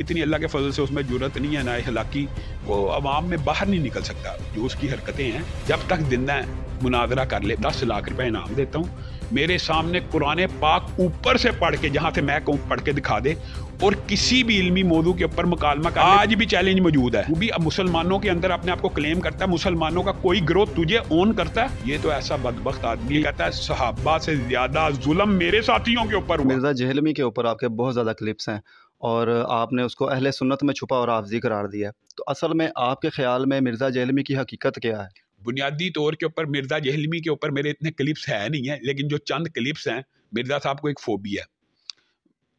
इतनी अल्लाह के फजल से उसमें जुर्रत नहीं है, ना हलाकी, वो अवाम में बाहर नहीं निकल सकता। जो उसकी हरकतें हैं, जब तक जिंदा है मुनाजरा कर ले, 10 लाख रुपए इनाम देता हूँ। मेरे सामने कुरान पाक ऊपर से पढ़ के, जहाँ से मैं कहूँ पढ़ के दिखा दे, और किसी भी इल्मी मौजू के ऊपर मुकालमा कर। आज भी चैलेंज मौजूद है। वो भी अब मुसलमानों के अंदर अपने आप को क्लेम करता है, मुसलमानों का कोई ग्रोथ तुझे ओन करता है। ये तो ऐसा बदबख्त आदमी कहता है सहाबा से ज्यादा जुल्म मेरे साथियों के ऊपर हुआ। मिर्ज़ा जहलमी के ऊपर आपके बहुत ज़्यादा क्लिप्स हैं और आपने उसको अहले सुन्नत में छुपा और हाफ़िज़ी करार दिया है। तो असल में आपके ख़्याल में मिर्ज़ा जहलमी की हकीकत क्या है? बुनियादी तौर के ऊपर मिर्ज़ा जहलमी के ऊपर मेरे इतने क्लिप्स है नहीं है, लेकिन जो चंद क्लिप्स हैं, मिर्ज़ा साहब को एक फोबिया है।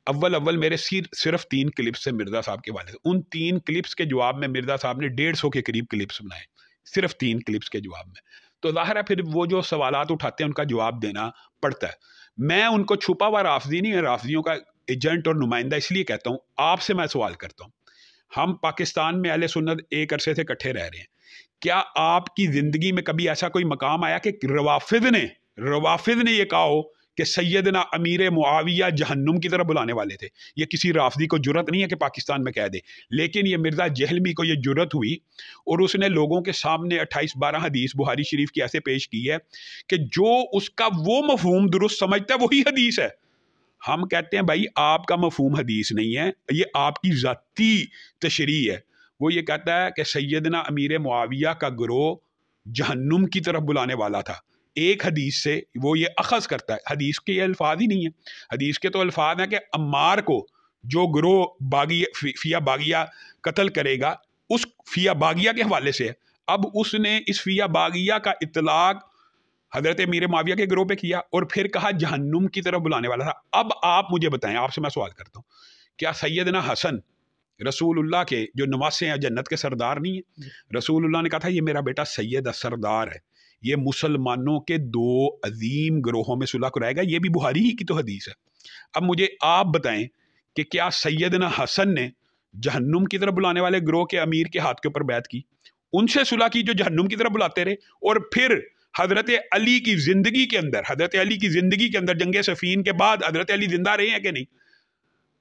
अव्वल मेरे सिर्फ 3 क्लिप्स है मिर्ज़ा साहब के वाले से। उन 3 क्लिप्स के जवाब में मिर्ज़ा साहब ने 150 के करीब क्लिप्स बनाए, सिर्फ 3 क्लिप्स के जवाब में। तो ज़ाहिर है फिर वो जो सवालात उठाते हैं उनका जवाब देना पड़ता है। मैं उनको छुपा हुआ राफ़िज़ी नहीं है, राफ़िज़ियों का एजेंट और नुमाइंदा इसलिए कहता हूँ। आपसे मैं सवाल करता हूँ, हम पाकिस्तान में अहले सुन्नत एक अरसे से इकट्ठे रह रहे हैं, क्या आपकी ज़िंदगी में कभी ऐसा कोई मकाम आया कि रवाफिद ने ये कहा हो कि सैयदना अमीर मुआविया जहन्नुम की तरफ बुलाने वाले थे? ये किसी राफदी को जुर्रत नहीं है कि पाकिस्तान में कह दे, लेकिन ये मिर्ज़ा जहलमी को ये जुर्रत हुई और उसने लोगों के सामने 28-12 हदीस बुहारी शरीफ की ऐसे पेश की है कि जो उसका वो मफहूम दुरुस्त समझता है वही हदीस है। हम कहते हैं भाई आपका मफहूम हदीस नहीं है, ये आपकी ज़ाती तशरीह है। वो ये कहता है कि सैयदना अमीर मुआविया का गिरोह जहन्नुम की तरफ बुलाने वाला था। एक हदीस से वो ये अखज़ करता है, हदीस के ये अल्फाज ही नहीं है। हदीस के तो अल्फाज हैं कि अम्मार को जो गिरोह फिया बागिया कत्ल करेगा, उस फिया बागिया के हवाले से है। अब उसने इस फिया बागिया का इतलाक हजरत अमीर मुआविया के गिरोह पे किया और फिर कहा जहन्नुम की तरफ बुलाने वाला था। अब आप मुझे बताएं, आपसे मैं सवाल करता हूँ, क्या सैयदना हसन रसूलुल्लाह के जो नवासे हैं, जन्नत के सरदार नहीं है? रसूलुल्लाह ने कहा था ये मेरा बेटा सैयद सरदार है, ये मुसलमानों के 2 अजीम ग्रोहों में सुलह कराएगा। ये भी बुहारी ही की तो हदीस है। अब मुझे आप बताएं कि क्या सैयदना हसन ने जहन्नुम की तरफ बुलाने वाले ग्रोह के अमीर के हाथ के ऊपर बैत की, उनसे सुलह की जो जहन्नुम की तरफ बुलाते रहे? और फिर हजरत अली की जिंदगी के अंदर जंग सफीन के बाद हजरत अली जिंदा रहे हैं कि नहीं?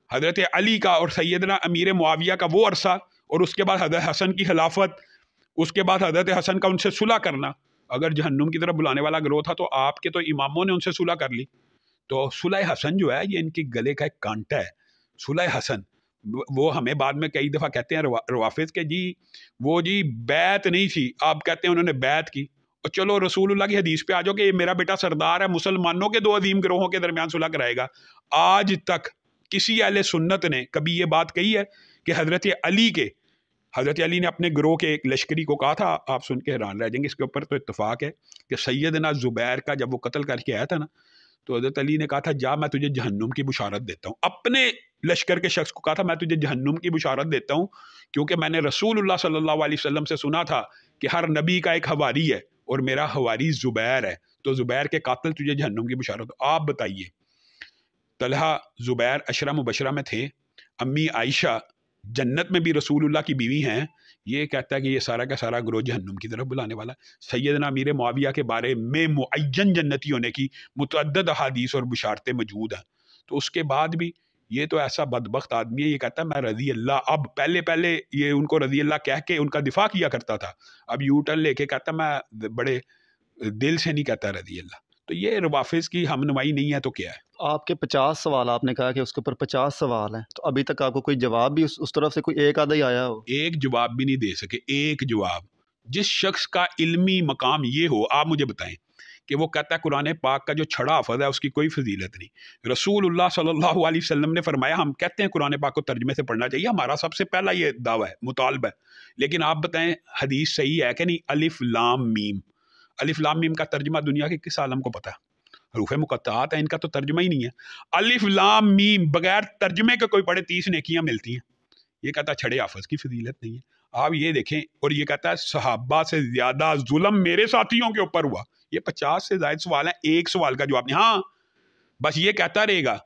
हजरत अली का और सैयदना अमीर मुआविया का वो अरसा और उसके बाद हजरत हसन की खिलाफत, उसके बाद हजरत हसन का उनसे सुलह करना, अगर जहन्नुम की तरफ बुलाने वाला गिरोह था तो आपके तो इमामों ने उनसे सुलह कर ली। तो सुलह हसन जो है ये इनके गले का एक कांटा है। सुलह हसन वो हमें बाद में कई दफ़ा कहते हैं रवाफिज के जी वो जी बैत नहीं थी, आप कहते हैं उन्होंने बैत की। और चलो रसूलुल्लाह की हदीस पे आ जाओ कि ये मेरा बेटा सरदार है, मुसलमानों के 2 अजीम गिरोहों के दरमियान सुलह कराएगा। आज तक किसी अहले सुन्नत ने कभी ये बात कही है कि हजरत अली ने अपने गिरोह के एक लश्करी को कहा था? आप सुन के हैरान रह जाएंगे, इसके ऊपर तो इत्तफाक है कि सैयदना जुबैर का जब वो कत्ल करके आया था ना, तो हजरत अली ने कहा था जा मैं तुझे जहन्नुम की बुशारत देता हूँ। अपने लश्कर के शख्स को कहा था मैं तुझे जहन्नुम की बुशारत देता हूँ, क्योंकि मैंने रसूलुल्लाह सल्लल्लाहु अलैहि वसल्लम से सुना था कि हर नबी का एक हवारी है और मेरा हवारी जुबैर है, तो जुबैर के कातिल तुझे जहन्नुम की बुशारत। आप बताइए, तलहा जुबैर अशरा मुबशरा में थे, अम्मी आयशा जन्नत में भी रसूलुल्लाह की बीवी हैं, ये कहता है कि ये सारा का सारा ग्रोह जहन्नुम की तरफ बुलाने वाला। सैयदना अमीर मुआविया के बारे में मुअय्यन जन्नती होने की मुतअद्दिद अहादीस और बुशारतें मौजूद हैं, तो उसके बाद भी ये तो ऐसा बदबख्त आदमी है, ये कहता है मैं रज़ी अल्लाह। अब पहले ये उनको रज़ी अल्लाह कह के उनका दिफा किया करता था, अब यू टर्न लेके कहता मैं बड़े दिल से नहीं कहता रज़ी अल्लाह। तो ये रवाफिज की हमनुमाई नहीं है तो क्या है? आपके 50 सवाल, आपने कहा कि उसके ऊपर 50 सवाल हैं, तो अभी तक आपको कोई जवाब भी उस तरफ से कोई एक आधा ही आया हो? एक जवाब भी नहीं दे सके, एक जवाब। जिस शख्स का इल्मी मकाम ये हो, आप मुझे बताएं कि वो कहता है कुरान पाक का जो छड़ा हफ़ज़ है उसकी कोई फजीलत नहीं। रसूलुल्लाह सल्लल्लाहु अलैहि वसल्लम ने फरमाया, हम कहते हैं कुरान पाक को तर्जुमे से पढ़ना चाहिए, हमारा सबसे पहला ये दावा है, मुतालबा है, लेकिन आप बताएं हदीस सही है कि नहीं? अलिफ लाम मीम, अलिफ लाम मीम का तर्जुमा दुनिया के किस आलम को पता है? हरूफ मुक़त्तआत है, इनका तो तर्जुमा ही नहीं है। अलिफ लाम मीम बगैर तर्जुमे के कोई पढ़े 30 नेकियां मिलती हैं। ये कहता है छड़े हाफिज की फजीलत नहीं है। आप ये देखें, और ये कहता है सहाबा से ज्यादा जुल्म मेरे साथियों के ऊपर हुआ। ये 50 से ज्यादा सवाल है, एक सवाल का जवाब नहीं। हाँ, बस ये कहता रहेगा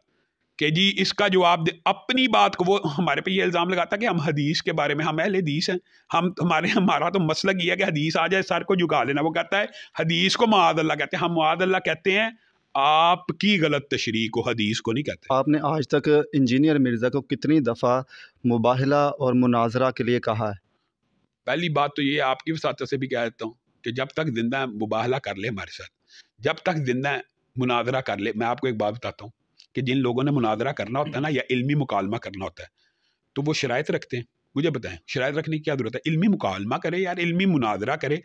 कि जी इसका जवाब दे। अपनी बात को वो हमारे पे ये इल्ज़ाम लगाता कि हम हदीस के बारे में, हम अहले हदीस हैं, हमारा तो मसलक ये है कि हदीस आ जाए सर को झुका लेना। वो कहता है हदीस को मुआद अल्लाह कहते हैं, हम मुआद अल्लाह कहते हैं آپ کی غلط تشریح کو حدیث کو نہیں کہتے. آپ نے آج تک انجینئر مرزا کو کتنی دفعہ مباہلہ اور مناظرہ کے لیے کہا ہے؟ پہلی بات تو یہ آپ کی وساطت سے بھی کہہ دیتا ہوں کہ جب تک زندہ ہے مباہلہ کر لے ہمارے ساتھ، جب تک زندہ ہے مناظرہ کر لے. میں آپ کو ایک بات بتاتا ہوں کہ جن لوگوں نے مناظرہ کرنا ہوتا ہے نا، یا علمی مکالمہ کرنا ہوتا ہے، تو وہ شرائط رکھتے ہیں. مجھے بتائیں شرائط رکھنے کی کیا ضرورت ہے؟ علمی مکالمہ کرے یار، علمی مناظرہ کرے.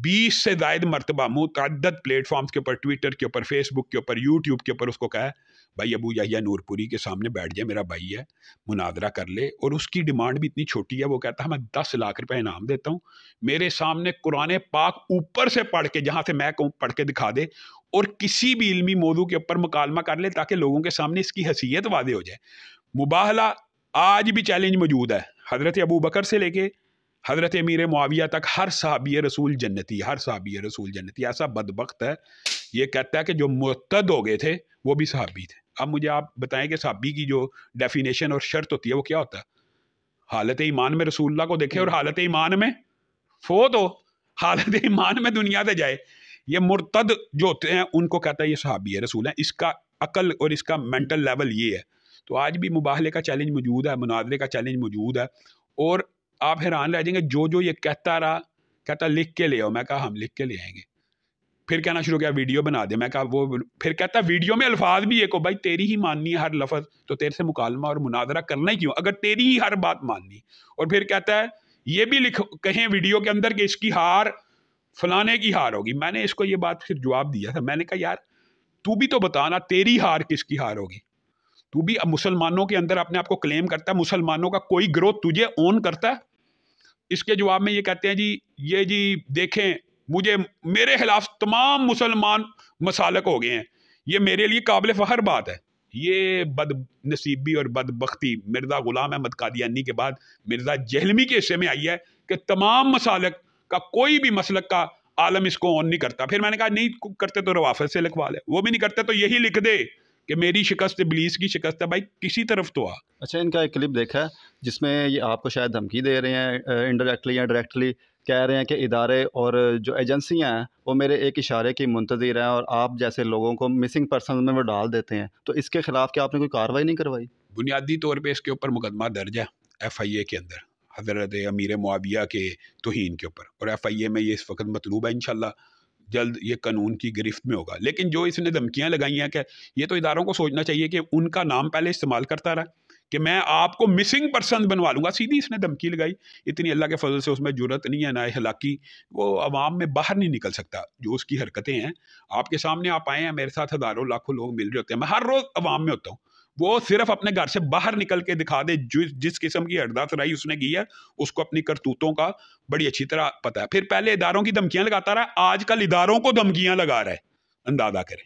20 سے زائد مرتبہ متعدد پلیٹ فارمز کے اوپر، ٹویٹر کے اوپر، فیس بک کے اوپر، یوٹیوب کے اوپر اس کو کہا ہے بھائی ابو یحییٰ نور پوری کے سامنے بیٹھ جائے، میرا بھائی ہے، مناظرہ کر لے. اور اس کی ڈیمانڈ بھی اتنی چھوٹی ہے، وہ کہتا ہے میں 10 لاکھ روپے انعام دیتا ہوں، میرے سامنے قرآن پاک اوپر سے پڑھ کے، جہاں سے میں کہوں پڑھ کے دکھا دے، اور کسی بھی علمی موضوع کے اوپر مکالمہ کر لے تاکہ لوگوں کے سامنے اس کی حیثیت واضح ہو جائے. مباہلہ آج بھی چیلنج موجود ہے. حضرت ابو بکر سے لے کے حضرت امیر معاویہ تک ہر صحابی رسول جنتی، ہر صحابی رسول جنتی. ایسا بدبخت ہے یہ کہتا ہے کہ جو مرتد ہو گئے تھے وہ بھی صحابی تھے. اب مجھے آپ بتائیں کہ صحابی کی جو ڈیفینیشن اور شرط ہوتی ہے وہ کیا ہوتا ہے؟ حالت ایمان میں رسول اللہ کو دیکھے اور حالت ایمان میں فوت ہو، حالت ایمان میں دنیا سے جائے. یہ مرتد جو ہوتے ہیں ان کو کہتا ہے یہ صحابی رسول ہیں. اس کا عقل اور اس کا مینٹل لیول یہ ہے. تو آج بھی مباہلے کا چیلنج موجود ہے، مناظرے کا چیلنج موجود ہے. اور آپ حیران رہ جائیں گے، جو یہ کہتا رہا، کہتا لکھ کے لے آؤ. میں کہا ہم لکھ کے لے آئیں گے. پھر کہنا شروع کیا ویڈیو بنا دے. میں کہا وہ پھر کہتا ویڈیو میں الفاظ بھی ایک ہو، بھائی تیری ہی ماننی ہے ہر لفظ، تو تیرے سے مکالمہ اور مناظرہ کرنا ہی کیوں اگر تیری ہی ہر بات ماننی. اور پھر کہتا ہے یہ بھی لکھ کہیں ویڈیو کے اندر کہ اس کی ہار فلانے کی ہار ہوگی. میں نے اس کو یہ بات پھر جواب دیا تھا، میں نے کہا یار تو بھی تو بتانا تیری ہار کس کی ہار ہوگی. تو بھی اب مسلمانوں کے اندر اپنے آپ کو کلیم کرتا ہے، مسلمانوں کا کوئی گروہ تجھے اون کرتا ہے. اس کے جواب میں یہ کہتے ہیں جی دیکھیں مجھے میرے خلاف تمام مسلمان مسالک ہو گئے ہیں، یہ میرے لیے قابل فخر بات ہے. یہ بد نصیبی اور بدبختی مرزا غلام احمد قادیانی کے بعد مرزا جہلمی کے حصے میں آئی ہے کہ تمام مسالک کا کوئی بھی مسلک کا عالم اس کو اون نہیں کرتا. پھر میں نے کہا نہیں کرتے تو روافض سے لکھوا لے، وہ بھی نہیں کرتے تو یہی لکھ دے کہ میری شکست ابلیس کی شکست ہے. بھائی کسی طرف تو آ. اچھا، ان کا ایک کلپ دیکھا ہے جس میں یہ آپ کو شاید دھمکی دے رہے ہیں، انڈائریکٹلی یا ڈائریکٹلی کہہ رہے ہیں کہ ادارے اور جو ایجنسیاں ہیں وہ میرے ایک اشارے کی منتظر ہیں اور آپ جیسے لوگوں کو مسنگ پرسن میں وہ ڈال دیتے ہیں. تو اس کے خلاف کیا آپ نے کوئی کارروائی نہیں کروائی؟ بنیادی طور پہ اس کے اوپر مقدمہ درج ہے FIA کے اندر حضرت امیر معاویہ کے توہین کے اوپر، اور FIA میں یہ اس وقت مطلوب ہے. انشاءاللہ جلد یہ قانون کی گرفت میں ہوگا. لیکن جو اس نے دھمکیاں لگائی ہیں کہ یہ تو اداروں کو سوچنا چاہیے کہ ان کا نام پہلے استعمال کرتا رہا کہ میں آپ کو مسنگ پرسن بنوا لوں گا. سیدھی اس نے دھمکی لگائی. اتنی اللہ کے فضل سے اس میں جرت نہیں ہے، نہ اخلاقی، وہ عوام میں باہر نہیں نکل سکتا. جو اس کی حرکتیں ہیں آپ کے سامنے آپ آئے ہیں، میرے ساتھ ہزاروں لاکھوں لوگ مل رہے ہوتے ہیں، میں ہر روز عوام میں ہوتا ہوں. وہ صرف اپنے گھر سے باہر نکل کے دکھا دے جس قسم کی ہردہ سرائی اس نے کی ہے، اس کو اپنی کرتوتوں کا بڑی اچھی طرح پتا ہے. پھر پہلے اداروں کی دھمکیاں لگاتا رہا، آج کل اداروں کو دھمکیاں لگا رہا ہے. اندازہ کریں.